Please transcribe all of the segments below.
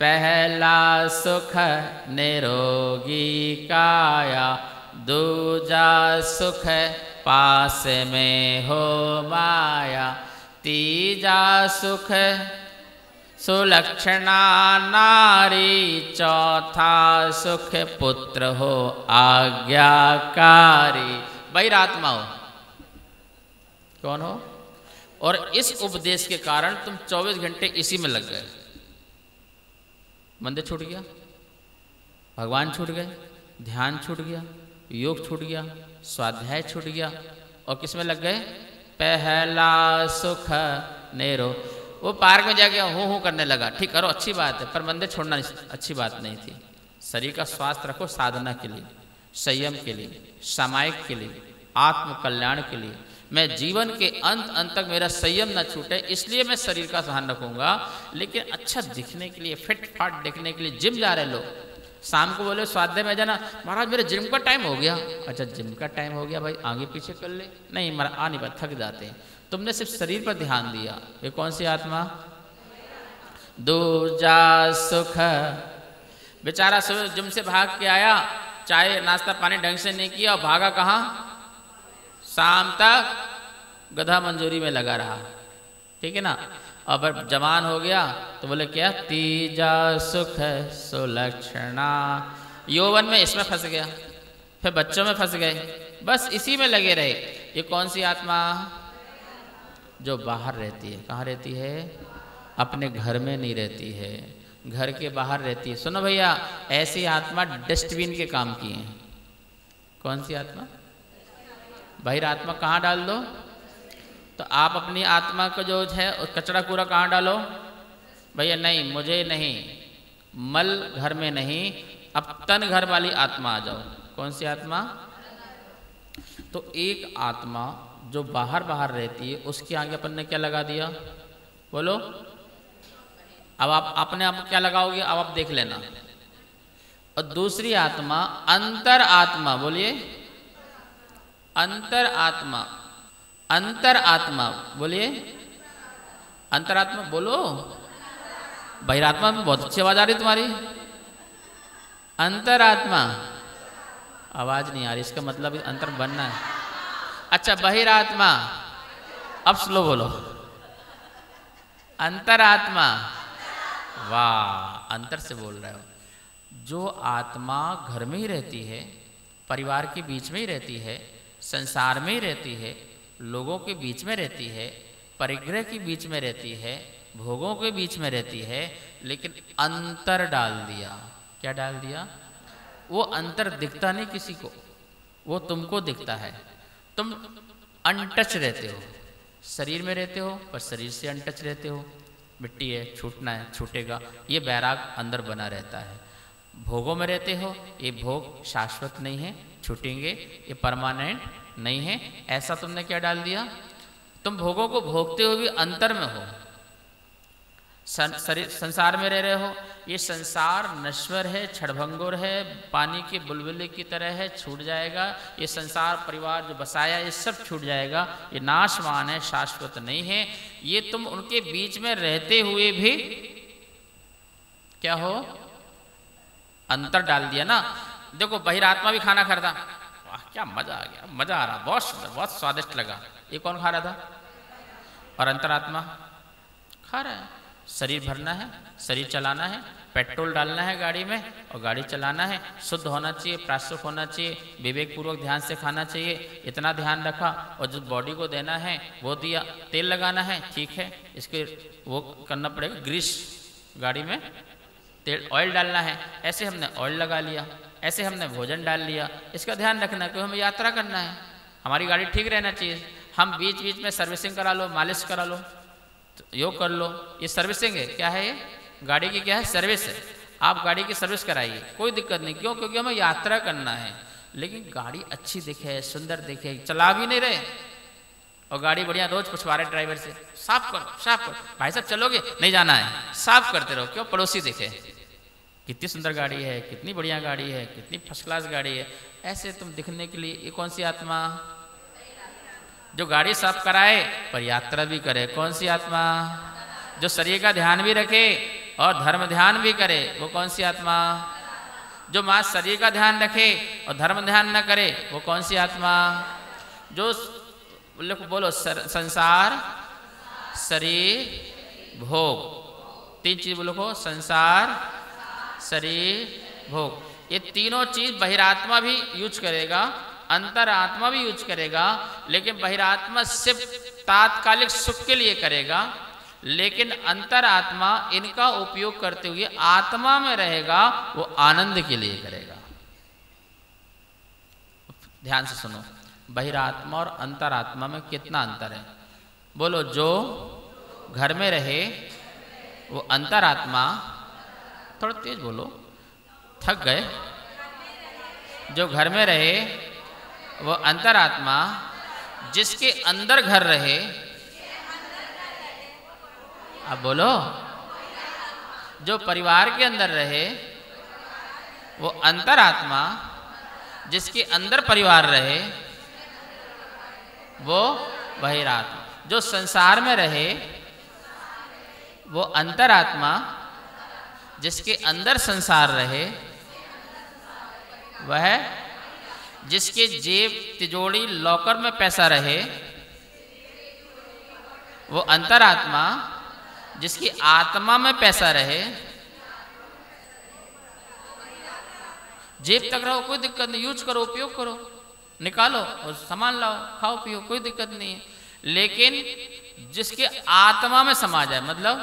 पहला सुख निरोगी काया, दूजा सुख पास में हो माया, तीजा सुख सुलक्षणा नारी, चौथा सुख पुत्र हो आज्ञाकारी। बहिरात्मा हो। कौन हो? और इस उपदेश के कारण तुम 24 घंटे इसी में लग गए। मंदिर छूट गया, भगवान छूट गए, ध्यान छूट गया, योग छूट गया, स्वाध्याय छूट गया, और किस में लग गए? पहला सुख नेरो। वो पार्क में जाके हूँ करने लगा। ठीक करो, अच्छी बात है, पर मंदिर छोड़ना अच्छी बात नहीं थी। शरीर का स्वास्थ्य रखो साधना के लिए, संयम के लिए, सामायिक के लिए, आत्म कल्याण के लिए। मैं जीवन के अंत तक मेरा संयम न छूटे, इसलिए मैं शरीर का ध्यान रखूंगा। लेकिन अच्छा दिखने के लिए, फिट फाट दिखने के लिए जिम जा रहे लोग, शाम को बोले स्वाध्याय में जाना, महाराज मेरे जिम का टाइम हो गया। अच्छा जिम का टाइम हो गया भाई, आगे पीछे कर ले। नहीं महाराज आ नहीं पाए, थक जाते हैं। तुमने सिर्फ शरीर पर ध्यान दिया। ये कौन सी आत्मा? दूजा सुख। बेचारा जिम से भाग के आया, चाय नाश्ता पानी ढंग से नहीं किया, और भागा कहाँ? शाम तक गधा मंजूरी में लगा रहा। ठीक है ना? और जवान हो गया तो बोले क्या? तीजा सुख सुलक्षणा। यौवन में इसमें फंस गया, फिर बच्चों में फंस गए, बस इसी में लगे रहे। ये कौन सी आत्मा? जो बाहर रहती है। कहाँ रहती है? अपने घर में नहीं रहती है, घर के बाहर रहती है। सुनो भैया, ऐसी आत्मा डस्टबिन के काम की है। कौन सी आत्मा? बहिरात्मा कहाँ डाल दो? तो आप अपनी आत्मा को जो है कचरा कूड़ा कहाँ डालो? भैया नहीं, मुझे नहीं, मल घर में नहीं, अब तन घर वाली आत्मा आ जाओ। कौन सी आत्मा? तो एक आत्मा जो बाहर बाहर रहती है, उसके आगे अपन ने क्या लगा दिया? बोलो। अब आप अपने आप क्या लगाओगे? अब आप देख लेना। और दूसरी आत्मा अंतर आत्मा। बोलिए अंतर आत्मा। अंतर आत्मा बोलिए। अंतरात्मा बोलो। बहिरात्मा में बहुत अच्छी आवाज आ रही तुम्हारी। अंतरात्मा आवाज नहीं आ रही, इसका मतलब अंतर बनना है। अच्छा बहिरात्मा, अब स्लो बोलो। अंतरात्मा, वाह, अंतर से बोल रहे हो। जो आत्मा घर में ही रहती है, परिवार के बीच में ही रहती है, संसार में ही रहती है, लोगों के बीच में रहती है, परिग्रह के बीच में रहती है, भोगों के बीच में रहती है, लेकिन अंतर डाल दिया। क्या डाल दिया? वो अंतर दिखता नहीं किसी को, वो तुमको दिखता है। तुम अनटच रहते हो, शरीर में रहते हो पर शरीर से अनटच रहते हो। मिट्टी है, छूटना है, छूटेगा, ये बैराग अंदर बना रहता है। भोगों में रहते हो, ये भोग शाश्वत नहीं है, छूटेंगे, ये परमानेंट नहीं है। ऐसा तुमने क्या डाल दिया? तुम भोगों को भोगते हुए भी अंतर में हो, संसार में रह रहे हो। ये संसार नश्वर है, क्षणभंगुर है, पानी के बुलबुले की तरह है, छूट जाएगा। ये संसार परिवार जो बसाया, ये सब छूट जाएगा, ये नाशवान है, शाश्वत नहीं है। ये तुम उनके बीच में रहते हुए भी क्या हो? अंतर डाल दिया ना। देखो बहिरात्मा भी खाना खा रहा था, वाह क्या मजा आ गया, मजा आ रहा, बहुत सुंदर, बहुत स्वादिष्ट लगा। ये कौन खा रहा था? और अंतरात्मा खा रहा है। शरीर भरना है, शरीर चलाना है, पेट्रोल डालना है गाड़ी में, और गाड़ी चलाना है। शुद्ध होना चाहिए, प्राश्चित होना चाहिए, विवेक पूर्वक ध्यान से खाना चाहिए, इतना ध्यान रखा। और जो बॉडी को देना है वो दिया। तेल लगाना है, ठीक है, इसके वो करना पड़ेगा, ग्रीस गाड़ी में तेल ऑयल डालना है, ऐसे हमने ऑयल लगा लिया, ऐसे हमने भोजन डाल लिया। इसका ध्यान रखना है कि हमें यात्रा करना है, हमारी गाड़ी ठीक रहना चाहिए। हम बीच बीच में सर्विसिंग करा लो, मालिश करा लो, योग कर लो, ये सर्विसिंग है। क्या है ये? गाड़ी की क्या है? सर्विस है। आप गाड़ी की सर्विस कराइए, कोई दिक्कत नहीं। क्यों? क्योंकि हमें यात्रा करना है। लेकिन गाड़ी अच्छी दिखे, सुंदर दिखे, चला भी नहीं रहे, और गाड़ी बढ़िया रोज पूछवा रहे ड्राइवर से, साफ करो, साफ करो। भाई साहब चलोगे? नहीं जाना है, साफ करते रहो। क्यों? पड़ोसी दिखे कितनी सुंदर गाड़ी है, कितनी बढ़िया गाड़ी है, कितनी फर्स्ट क्लास गाड़ी है, ऐसे तुम दिखने के लिए। ये कौन सी आत्मा? जो गाड़ी साफ कराए पर यात्रा भी करे। कौन सी आत्मा? जो शरीर का ध्यान भी रखे और धर्म ध्यान भी करे, वो कौन सी आत्मा? जो माँ शरीर का ध्यान रखे और धर्म ध्यान न करे, वो कौन सी आत्मा? जो बोलो संसार, शरीर, भोग, तीन चीज बोलो को, संसार, शरीर, भोग। ये तीनों चीज बहिरात्मा भी यूज करेगा, अंतरात्मा भी यूज करेगा, लेकिन बहिरात्मा सिर्फ तात्कालिक सुख के लिए करेगा, लेकिन अंतरात्मा इनका उपयोग करते हुए आत्मा में रहेगा, वो आनंद के लिए करेगा। ध्यान से सुनो, बहिरात्मा और अंतरात्मा में कितना अंतर है? बोलो, जो घर में रहे वो अंतरात्मा, थोड़ा तेज बोलो, थक गए। जो घर में रहे वो अंतरात्मा, जिसके अंदर घर रहे, अब बोलो, जो परिवार के अंदर रहे वो अंतरात्मा, जिसके अंदर परिवार रहे वो बहिरात्मा। जो संसार में रहे वो अंतरात्मा, जिसके अंदर संसार रहे वह, जिसके जेब तिजोरी लॉकर में पैसा रहे वो अंतरात्मा, जिसकी आत्मा में पैसा रहे। जेब तक रहो, कोई दिक्कत नहीं, यूज करो, उपयोग करो, निकालो और सामान लाओ, खाओ पियो, कोई दिक्कत नहीं है। लेकिन जिसके आत्मा में समा जाए, मतलब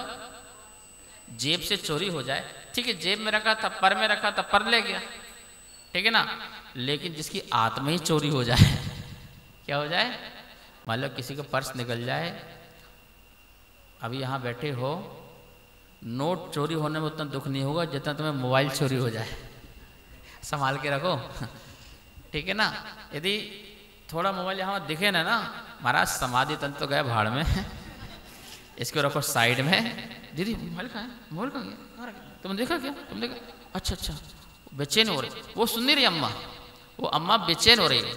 जेब से चोरी हो जाए, ठीक है, जेब में रखा था, पर में रखा था, पर ले गया, ठीक है ना, लेकिन जिसकी आत्मा ही चोरी हो जाए, क्या हो जाए? मान लो किसी का पर्स निकल जाए, अभी यहाँ बैठे हो, नोट चोरी होने में उतना दुख नहीं होगा जितना तुम्हें मोबाइल चोरी हो जाए, संभाल के रखो, ठीक है ना। यदि थोड़ा मोबाइल यहाँ दिखे ना महाराज, समाधि तंत्र तो गए भाड़ में, इसको रखो साइड में। दीदी मोबाइल कहाँ है? मोबाइल कहाँ गया? तुम देखा क्या? तुम देखा? अच्छा अच्छा, बेचैन हो रही, वो सुन नहीं रही अम्मा, वो अम्मा बेचैन हो रही है,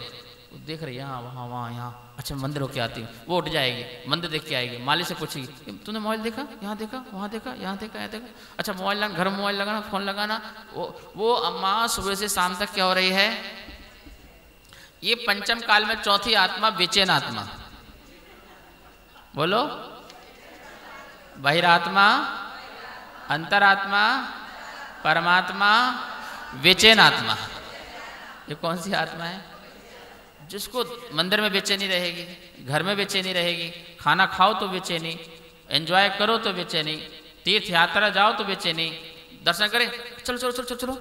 वो देख रही है यहाँ वहाँ वहाँ यहाँ। अच्छा मंदिर होके आती हूँ, वो उठ जाएगी, मंदिर देख के आएगी, माली से पूछेगी तूने मोबाइल देखा? यहाँ देखा, वहाँ देखा, यहाँ देखा, यहाँ देखा। अच्छा मोबाइल लगाना, घर में मोबाइल लगाना, फोन लगाना। वो अम्मा सुबह से शाम तक क्या हो रही है? ये पंचम काल में चौथी आत्मा बेचैन आत्मा, बोलो, बहिरात्मा, अंतरात्मा, परमात्मा, बेचैन आत्मा। ये कौन सी आत्मा है? जिसको मंदिर में बेचैनी रहेगी, घर में बेचैनी रहेगी, खाना खाओ तो बेचैनी, एंजॉय करो तो बेचैनी, तीर्थ यात्रा जाओ तो बेचैनी, दर्शन करें, चलो चलो चलो चलो चलो,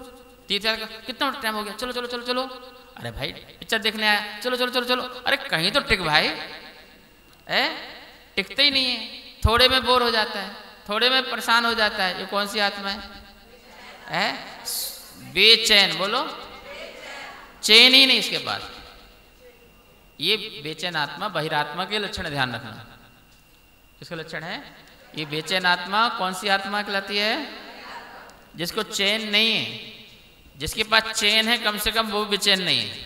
तीर्थ यात्रा कितना टाइम हो गया, चलो चलो चलो चलो, अरे भाई पिक्चर देखने आया, चलो चलो चलो चलो, अरे कहीं तो टिक भाई, टिकते ही नहीं है, थोड़े में बोर हो जाता है, थोड़े में परेशान हो जाता है। ये कौन सी आत्मा है? बेचैन, बोलो, चैन ही नहीं इसके पास। ये बेचैन आत्मा बहिरात्मा के लक्षण ध्यान रखना। किसके लक्षण है? ये बेचैन आत्मा कौन सी आत्मा कहलाती है? जिसको चैन नहीं है, जिसके पास चैन है कम से कम वो बेचैन नहीं है।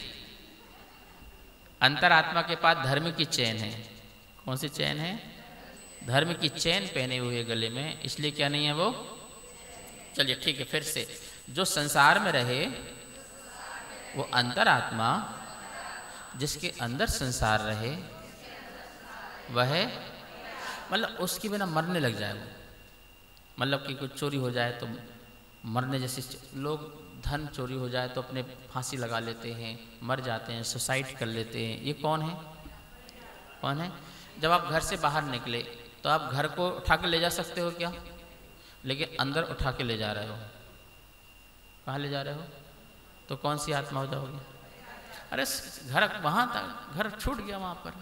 अंतरात्मा के पास धर्म की चैन है। कौन सी चैन है? धर्म की चैन पहने हुए गले में, इसलिए क्या नहीं है वो? चलिए ठीक है, फिर से, जो संसार में रहे वो अंतरात्मा, जिसके अंदर संसार रहे वह, मतलब उसके बिना मरने लग जाए वो, मतलब कि कुछ चोरी हो जाए तो मरने जैसे, लोग धन चोरी हो जाए तो अपने फांसी लगा लेते हैं, मर जाते हैं, सुसाइड कर लेते हैं। ये कौन है? कौन है? जब आप घर से बाहर निकले तो आप घर को उठा के ले जा सकते हो क्या? लेकिन अंदर उठा के ले जा रहे हो, कहाँ ले जा रहे हो? तो कौन सी आत्मा हो जाओगे? अरे घर वहाँ था, घर छूट गया वहाँ पर,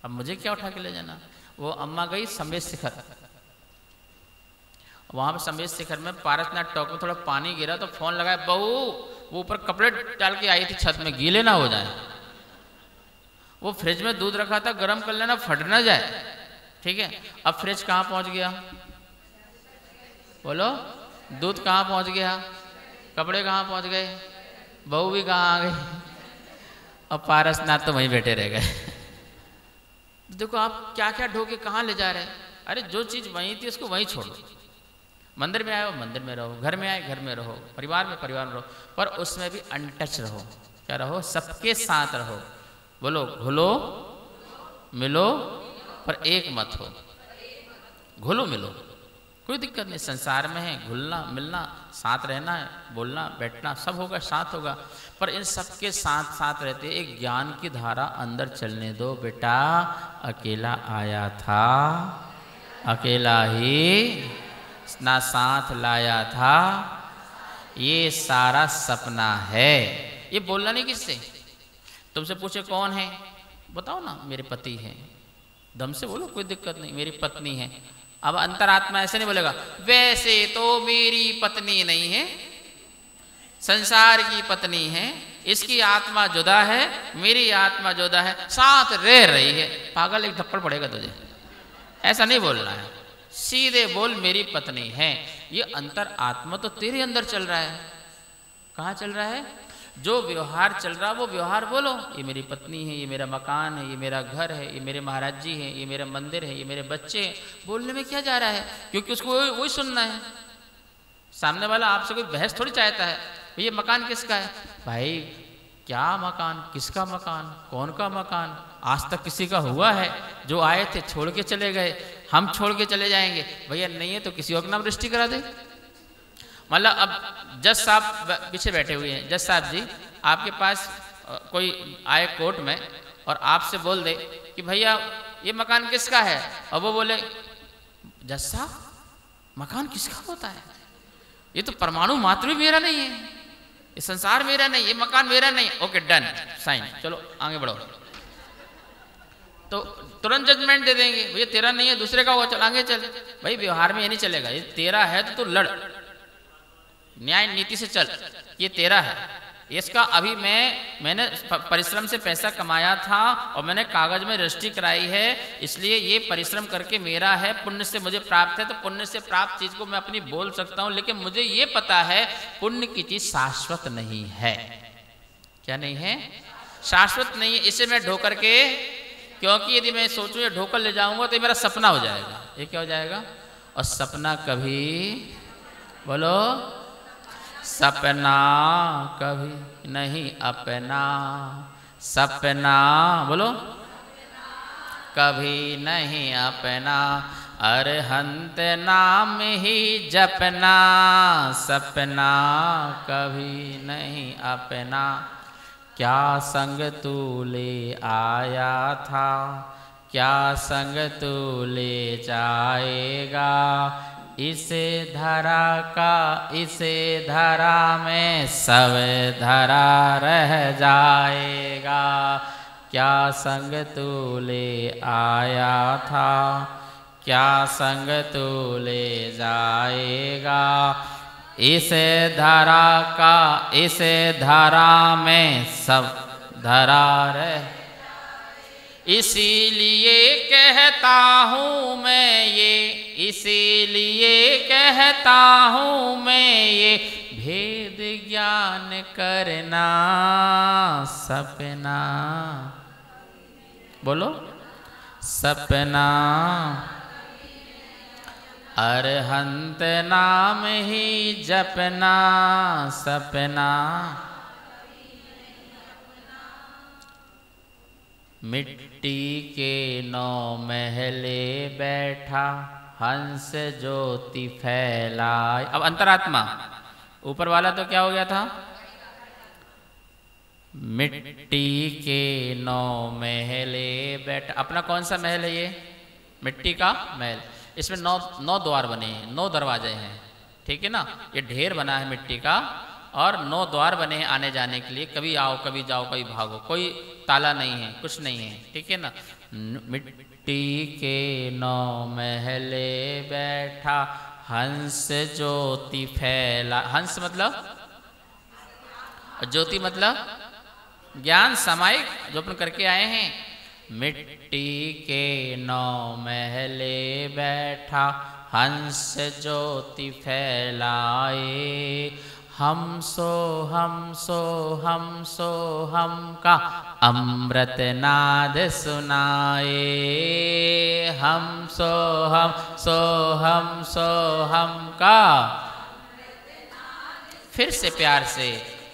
अब मुझे क्या उठा के ले जाना? वो अम्मा गई समेत शिखर, वहाँ पर समेत शिखर में पारसनाथ टॉक में थोड़ा पानी गिरा तो फोन लगाया, बहू वो ऊपर कपड़े डाल के आई थी छत में, गीले ना हो जाए। वो फ्रिज में दूध रखा था, गर्म कर लेना, फट ना जाए, ठीक है। अब फ्रिज कहाँ पहुँच गया? बोलो, दूध कहाँ पहुँच गया? कपड़े कहाँ पहुँच गए? बहू भी कहाँ आ गई? अब पारसनाथ तो वहीं बैठे रह गए। देखो आप क्या क्या ढोके कहाँ ले जा रहे हैं? अरे जो चीज़ वहीं थी उसको वहीं छोड़ो, मंदिर में आए हो मंदिर में रहो, घर में आए घर में रहो, परिवार में रहो, पर उसमें भी अनटच रहो। क्या रहो? सबके साथ रहो। बोलो, घुलो मिलो पर एक मत हो। घुलो मिलो, कोई दिक्कत नहीं, संसार में है, घुलना मिलना, साथ रहना है, बोलना बैठना सब होगा, साथ होगा, पर इन सबके साथ साथ रहते एक ज्ञान की धारा अंदर चलने दो। बेटा अकेला आया था, अकेला ही ना साथ लाया था, ये सारा सपना है। ये बोलना नहीं किससे। तुमसे पूछे कौन है, बताओ ना मेरे पति हैं, दम से बोलो, कोई दिक्कत नहीं, मेरी पत्नी है। अब अंतरात्मा ऐसे नहीं बोलेगा, वैसे तो मेरी पत्नी नहीं है, संसार की पत्नी है, इसकी आत्मा जुदा है, मेरी आत्मा जुदा है, साथ रह रही है। पागल, एक थप्पड़ पड़ेगा तुझे। ऐसा नहीं बोलना है, सीधे बोल मेरी पत्नी है। ये अंतर आत्मा तो तेरे अंदर चल रहा है। कहाँ चल रहा है? जो व्यवहार चल रहा वो व्यवहार बोलो, ये मेरी पत्नी है, ये मेरा मकान है, ये मेरा घर है, ये मेरे महाराज जी हैं, ये मेरा मंदिर है, ये मेरे बच्चे हैं। बोलने में क्या जा रहा है? क्योंकि उसको वही सुनना है। सामने वाला आपसे कोई बहस थोड़ी चाहता है, ये मकान किसका है? भाई क्या मकान, किसका मकान, कौन का मकान? आज तक किसी का हुआ है? जो आए थे छोड़ के चले गए, हम छोड़ के चले जाएंगे। भैया नहीं है तो किसी और नाम रजिस्ट्री करा दे। मतलब अब जज साहब पीछे बैठे हुए हैं, जज साहब जी आपके पास कोई आए कोर्ट में और आपसे बोल दे कि भैया ये मकान किसका है, और वो बोले जज साहब मकान किसका होता है, ये तो परमाणु मात्र भी मेरा नहीं है, ये संसार मेरा नहीं, ये मकान मेरा नहीं। ओके डन, साइन, चलो आगे बढ़ो। तो तुरंत जजमेंट दे देंगे, भैया तेरा नहीं है दूसरे का हुआ, चल आगे चल। भाई व्यवहार में ये नहीं चलेगा, ये तेरा है तो तू लड़, न्याय नीति से चल, ये तेरा है। इसका अभी मैंने परिश्रम से पैसा कमाया था और मैंने कागज में रजिस्ट्री कराई है, इसलिए ये परिश्रम करके मेरा है, पुण्य से मुझे प्राप्त है, तो पुण्य से प्राप्त चीज को मैं अपनी बोल सकता हूं। लेकिन मुझे ये पता है पुण्य की चीज शाश्वत नहीं है। क्या नहीं है? शाश्वत नहीं है। इसे मैं ढोकर के, क्योंकि यदि मैं सोचूं ये ढोकर ले जाऊंगा तो ये मेरा सपना हो जाएगा। ये क्या हो जाएगा? और सपना कभी, बोलो, सपना कभी नहीं अपना, सपना बोलो कभी नहीं अपना, अरहंत नाम ही जपना, सपना कभी नहीं अपना। क्या संग तू ले आया था, क्या संग तू ले जाएगा, इसे धरा का इसे धरा में सब धरा रह जाएगा। क्या संग तू ले आया था, क्या संग तू ले जाएगा, इसे धरा का इसे धरा में सब धरा रह। इसीलिए कहता हूँ मैं ये, इसीलिए कहता हूँ मैं ये, भेद ज्ञान करना सपना, बोलो सपना, अरहंत नाम ही जपना, सपना। मिट्टी के 9 महले बैठा, हंस ज्योति फैलाए। अब अंतरात्मा, ऊपर वाला तो क्या हो गया था? मिट्टी के 9 महले बैठा। अपना कौन सा महल है ये? मिट्टी का महल। इसमें 9 द्वार बने हैं, 9 दरवाजे हैं, ठीक है ना। ये ढेर बना है मिट्टी का और 9 द्वार बने हैं आने जाने के लिए। कभी आओ कभी जाओ कभी भागो, कोई ताला नहीं है, कुछ नहीं है, ठीक है ना। मिट्टी के 9 महले बैठा, हंस ज्योति फैला। हंस मतलब, ज्योति मतलब ज्ञान सामायिक जो अपन करके आए हैं। मिट्टी के 9 महले बैठा, हंस ज्योति फैलाए, हम सो हम का अमृत नाद सुनाए। हम सो हम का फिर से प्यार से।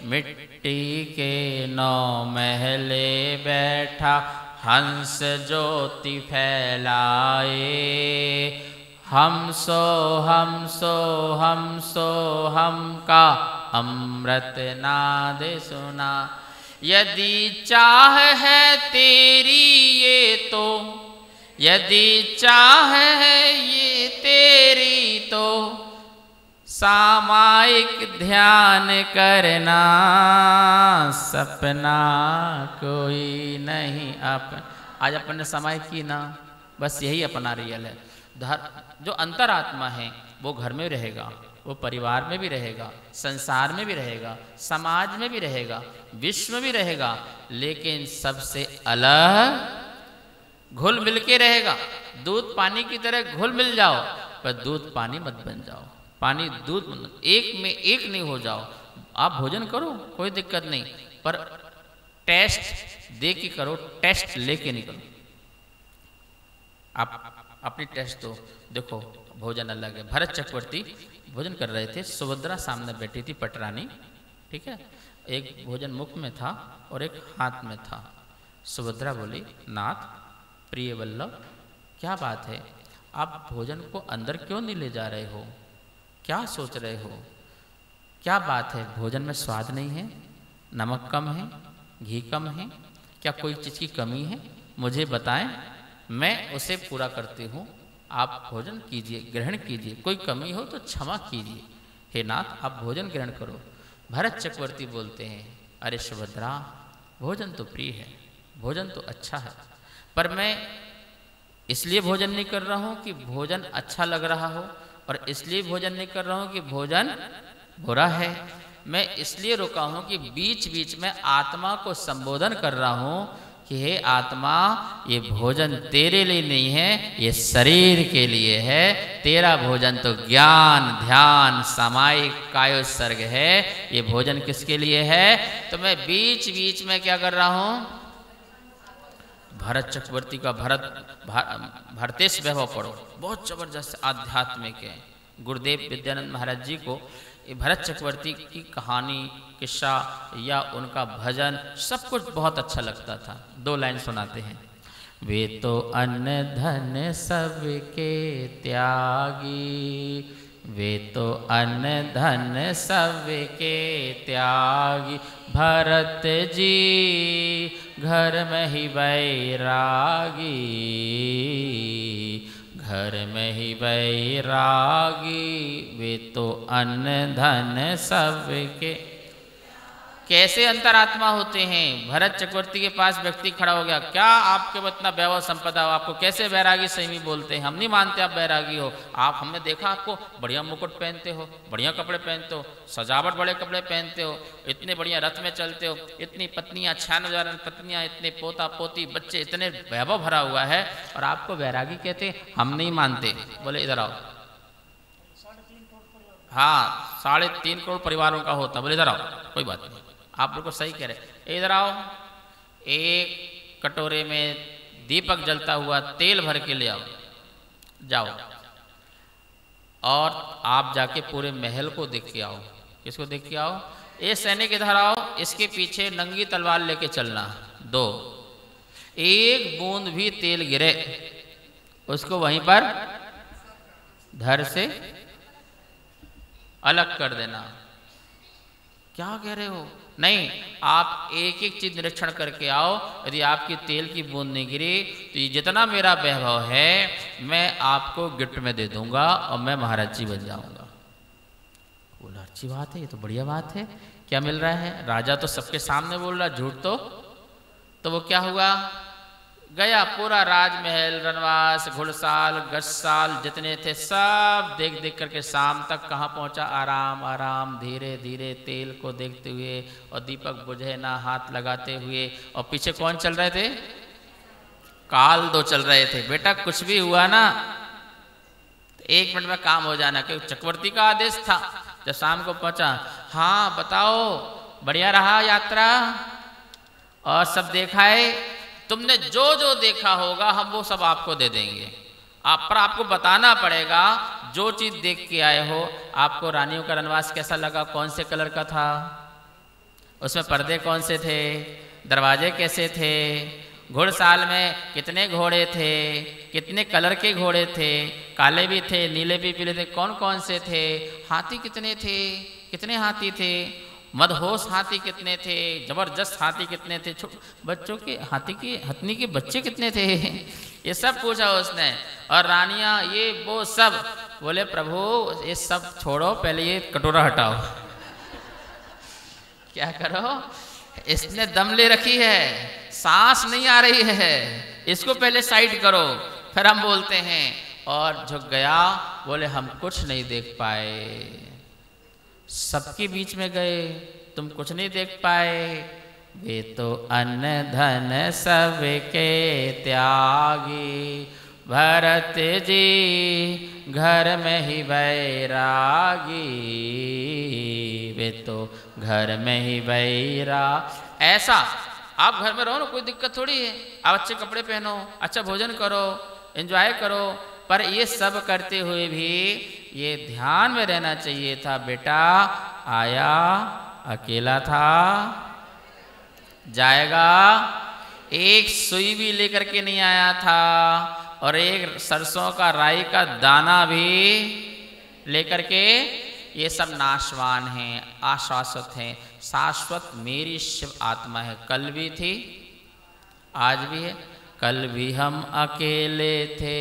मिट्टी के 9 महले बैठा हंस ज्योति फैलाए। हम सो हम का अमृत नाद सुना। यदि चाह है तेरी ये तो, यदि चाह है ये तेरी तो सामायिक ध्यान करना। सपना कोई नहीं आज अपन ने सामायिक की ना, बस यही अपना रियल है। जो अंतरात्मा है वो घर में रहेगा, वो परिवार में भी रहेगा, संसार में भी रहेगा, समाज में भी रहेगा, विश्व में भी रहेगा, लेकिन सबसे अलग घुल मिल के रहेगा। दूध पानी की तरह घुल मिल जाओ, पर दूध पानी मत बन जाओ। पानी दूध एक में एक नहीं हो जाओ। आप भोजन करो कोई दिक्कत नहीं, पर टेस्ट दे के करो, टेस्ट लेके नहीं करो। आप अपनी टेस्ट दो। देखो भोजन अलग है। भरत चक्रवर्ती भोजन कर रहे थे, सुभद्रा सामने बैठी थी पटरानी, ठीक है। एक भोजन मुख में था और एक हाथ में था। सुभद्रा बोली, नाथ प्रिय वल्लभ क्या बात है, आप भोजन को अंदर क्यों नहीं ले जा रहे हो? क्या सोच रहे हो? क्या बात है? भोजन में स्वाद नहीं है, नमक कम है, घी कम है, क्या कोई चीज़ की कमी है? मुझे बताएं, मैं उसे पूरा करती हूँ। आप भोजन कीजिए, ग्रहण कीजिए, कोई कमी हो तो क्षमा कीजिए। हे नाथ आप भोजन ग्रहण करो। भरत चक्रवर्ती बोलते हैं, अरे सुभद्रा भोजन तो प्रिय है, भोजन तो अच्छा है, पर मैं इसलिए भोजन नहीं कर रहा हूँ कि भोजन अच्छा लग रहा हो, और इसलिए भोजन नहीं कर रहा हूँ कि भोजन बुरा है। मैं इसलिए रुका हूँ कि बीच बीच में आत्मा को संबोधन कर रहा हूँ कि हे आत्मा, ये भोजन तेरे लिए नहीं है, ये शरीर के लिए है। तेरा भोजन तो ज्ञान ध्यान सामायिक कायोत्सर्ग है, ये भोजन किसके लिए है? तो मैं बीच बीच में क्या कर रहा हूँ? भरत चक्रवर्ती का भरतेश वैभव पढ़ो, बहुत जबरदस्त आध्यात्मिक है। गुरुदेव विद्यानंद महाराज जी को ये भरत चक्रवर्ती की कहानी, किस्सा या उनका भजन सब कुछ बहुत अच्छा लगता था। 2 लाइन सुनाते हैं। वे तो अन्न धन सबके त्यागी, वे तो अन्न धन सबके त्यागी, भरत जी घर में ही बैरागी, घर में ही बैरागी, वे तो अन्न धन सबके। कैसे अंतरात्मा होते हैं? भरत चक्रवर्ती के पास व्यक्ति खड़ा हो गया, क्या आपके इतना वैभव संपदा हो, आपको कैसे बैरागी सही बोलते हैं? हम नहीं मानते आप बैरागी हो। आप हमने देखा आपको बढ़िया मुकुट पहनते हो, बढ़िया कपड़े पहनते हो, सजावट बड़े कपड़े पहनते हो, इतने बढ़िया रथ में चलते हो, इतनी पत्नियां 96,000 पत्नियां, इतने पोता पोती बच्चे, इतने वैभव भरा हुआ है, और आपको बैरागी कहते? हम नहीं मानते। बोले इधर आओ। हाँ 3.5 करोड़ परिवारों का होता। बोले इधर आओ, कोई बात नहीं, आप लोग को सही कह रहे, इधर आओ। एक कटोरे में दीपक जलता हुआ तेल भर के ले आओ, जाओ, और आप जाके पूरे महल को देख के आओ। किसको देख के आओ? ये सैनिक इधर आओ, इसके पीछे नंगी तलवार लेके चलना। 2 एक बूंद भी तेल गिरे उसको वहीं पर धर से अलग कर देना। क्या कह रहे हो? नहीं, आप एक एक चीज निरीक्षण करके आओ। यदि आपकी तेल की बूंद नहीं गिरी तो ये जितना मेरा वैभव है मैं आपको गिफ्ट में दे दूंगा और मैं महाराज जी बन जाऊंगा। बोला अच्छी बात है, ये तो बढ़िया बात है। क्या मिल रहा है? राजा तो सबके सामने बोल रहा, झूठ तो वो क्या हुआ? गया पूरा राजमहल, रनवास, घुड़साल, गजसाल जितने थे सब देख देख करके शाम तक कहाँ पहुँचा? आराम आराम धीरे धीरे तेल को देखते हुए और दीपक बुझे ना हाथ लगाते हुए। और पीछे कौन चल रहे थे? काल 2 चल रहे थे। बेटा कुछ भी हुआ ना 1 मिनट में काम हो जाना, क्योंकि चक्रवर्ती का आदेश था। जब शाम को पहुंचा, हाँ बताओ बढ़िया रहा यात्रा और सब देखा है? तुमने जो जो देखा होगा हम वो सब आपको दे देंगे, पर आपको बताना पड़ेगा जो चीज देख के आए हो। आपको रानियों का वनवास कैसा लगा? कौन से कलर का था? उसमें पर्दे कौन से थे? दरवाजे कैसे थे? घुड़साल में कितने घोड़े थे? कितने कलर के घोड़े थे? काले भी थे, नीले भी, पीले थे, कौन कौन से थे? हाथी कितने थे? कितने हाथी थे? मदहोश हाथी कितने थे? जबरदस्त हाथी कितने थे? बच्चों के हाथी के हथनी के बच्चे कितने थे? ये सब पूछा उसने। और रानियां ये वो सब बोले प्रभु ये सब छोड़ो, पहले ये कटोरा हटाओ। क्या करो? इसने दम ले रखी है, सांस नहीं आ रही है, इसको पहले साइड करो, फिर हम बोलते हैं। और झुक गया, बोले हम कुछ नहीं देख पाए, सबके बीच में गए, तुम कुछ नहीं देख पाए। वे तो अन्न धन सबके त्यागी, भरत जी घर में ही बैरागी। वे तो घर में ही बैरा। ऐसा आप घर में रहो ना, कोई दिक्कत थोड़ी है, आप अच्छे कपड़े पहनो, अच्छा भोजन करो, एंजॉय करो, पर ये सब करते हुए भी ये ध्यान में रहना चाहिए था बेटा आया अकेला था, जाएगा, एक सुई भी लेकर के नहीं आया था और एक सरसों का राई का दाना भी लेकर के। ये सब नाशवान हैं, आशाश्वत हैं। शाश्वत मेरी शिव आत्मा है, कल भी थी आज भी है। कल भी हम अकेले थे,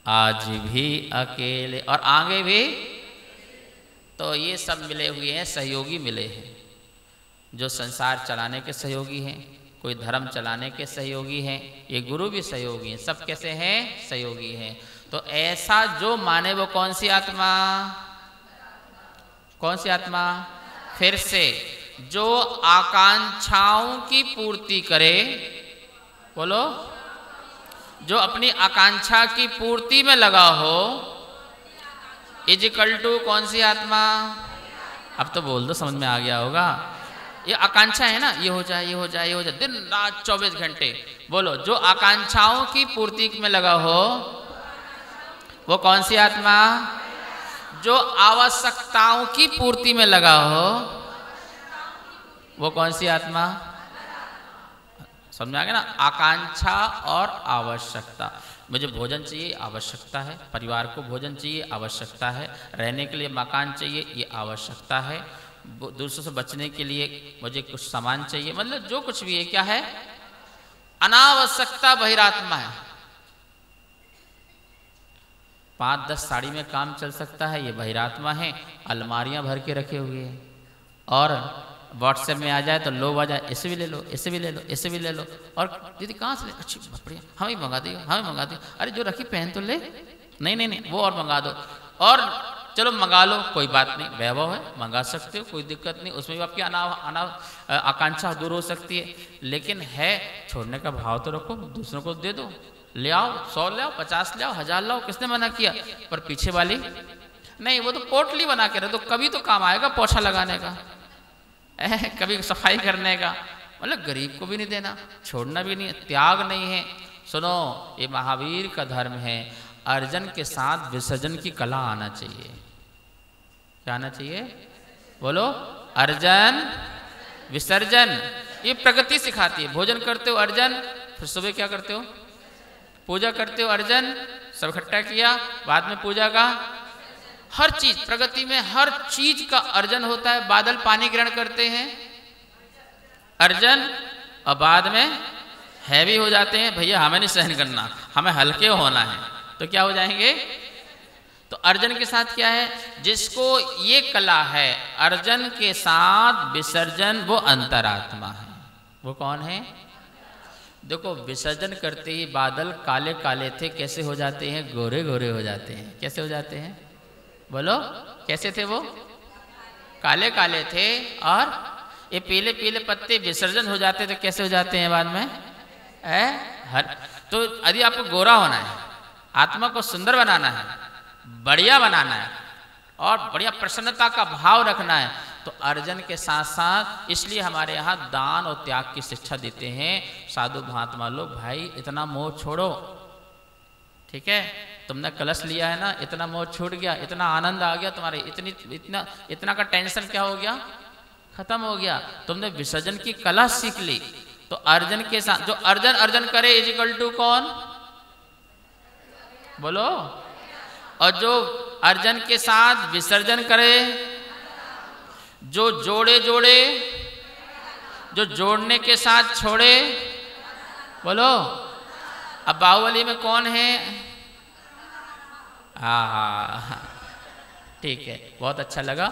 आज भी अकेले और आगे भी। तो ये सब मिले हुए हैं, सहयोगी मिले हैं, जो संसार चलाने के सहयोगी हैं, कोई धर्म चलाने के सहयोगी हैं, ये गुरु भी सहयोगी हैं, सब कैसे हैं? सहयोगी हैं। तो ऐसा जो माने वो कौन सी आत्मा? कौन सी आत्मा? फिर से, जो आकांक्षाओं की पूर्ति करे, बोलो, जो अपनी आकांक्षा की पूर्ति में लगा हो, इजिकल टू कौन सी आत्मा? अब तो बोल दो, समझ में आ गया होगा। ये आकांक्षा है ना, ये हो जाए, ये हो जाए, ये हो जाए, दिन रात 24 घंटे। बोलो, जो आकांक्षाओं की पूर्ति में लगा हो वो कौन सी आत्मा? जो आवश्यकताओं की पूर्ति में लगा हो वो कौन सी आत्मा? समझ में आ गया ना? आकांक्षा और आवश्यकता। मुझे भोजन चाहिए, आवश्यकता है। परिवार को भोजन चाहिए, आवश्यकता है। रहने के लिए मकान चाहिए, ये आवश्यकता है। दूसरों से बचने के लिए मुझे कुछ सामान चाहिए, मतलब जो कुछ भी है, क्या है? अनावश्यकता बहिरात्मा है। 5-10 साड़ी में काम चल सकता है, ये बहिरात्मा है। अलमारियां भर के रखे हुए हैं और व्हाट्सएप में आ जाए तो लो आ जाए, इसे भी ले लो, इसे भी ले लो, इसे भी ले लो। और दीदी कहाँ से ले? अच्छी बढ़िया, हमें मंगा दियो, हमें मंगा दियो। अरे जो रखी पहन तो ले। नहीं नहीं नहीं, वो और मंगा दो। और चलो मंगा लो, कोई बात नहीं, वैभव है, मंगा सकते हो, कोई दिक्कत नहीं। उसमें भी आपकी आकांक्षा दूर हो सकती है, लेकिन है छोड़ने का भाव तो रखो, दूसरों को दे दो। ले आओ, 100 ले आओ, 50 ले आओ, 1000 लाओ, किसने मना किया? पर पीछे वाली नहीं, वो तो पोटली बना के रख दो, कभी तो काम आएगा पोछा लगाने का, कभी सफाई करने का। मतलब गरीब को भी नहीं देना, छोड़ना भी नहीं, त्याग नहीं है। सुनो, ये महावीर का धर्म है। अर्जन के साथ विसर्जन की कला आना चाहिए। क्या आना चाहिए? बोलो, अर्जन विसर्जन। ये प्रगति सिखाती है। भोजन करते हो अर्जन, फिर सुबह क्या करते हो? पूजा करते हो अर्जन, सब इकट्ठा किया, बाद में पूजा का। हर चीज प्रगति में, हर चीज का अर्जन होता है। बादल पानी ग्रहण करते हैं अर्जन, और बाद में हैवी हो जाते हैं। भैया हमें नहीं सहन करना, हमें हल्के होना है, तो क्या हो जाएंगे? तो अर्जन के साथ क्या है? जिसको ये कला है अर्जन के साथ विसर्जन, वो अंतरात्मा है। वो कौन है? देखो, विसर्जन करते ही बादल काले काले थे, कैसे हो जाते हैं? गोरे गोरे हो जाते हैं। कैसे हो जाते हैं? बोलो, कैसे थे वो? काले काले थे। और ये पीले पीले पत्ते विसर्जन हो जाते तो कैसे हो जाते हैं बाद में? तो यदि आपको गोरा होना है, आत्मा को सुंदर बनाना है, बढ़िया बनाना है, और बढ़िया प्रसन्नता का भाव रखना है। तो अर्जन के साथ साथ इसलिए हमारे यहाँ दान और त्याग की शिक्षा देते हैं साधु महात्मा लोग। भाई इतना मोह छोड़ो, ठीक है, तुमने कलश लिया है ना, इतना मोह छूट गया, इतना आनंद आ गया तुम्हारे, इतना का टेंशन क्या हो गया, खत्म हो गया। तुमने विसर्जन की कला सीख ली। तो अर्जन के साथ जो अर्जन करे इज इक्वल टू कौन, बोलो, और जो अर्जन के साथ विसर्जन करे, जो जोड़े जो जोड़ने के साथ छोड़े, बोलो। अब बाहुबली में कौन है, हाँ, ठीक है, बहुत अच्छा लगा।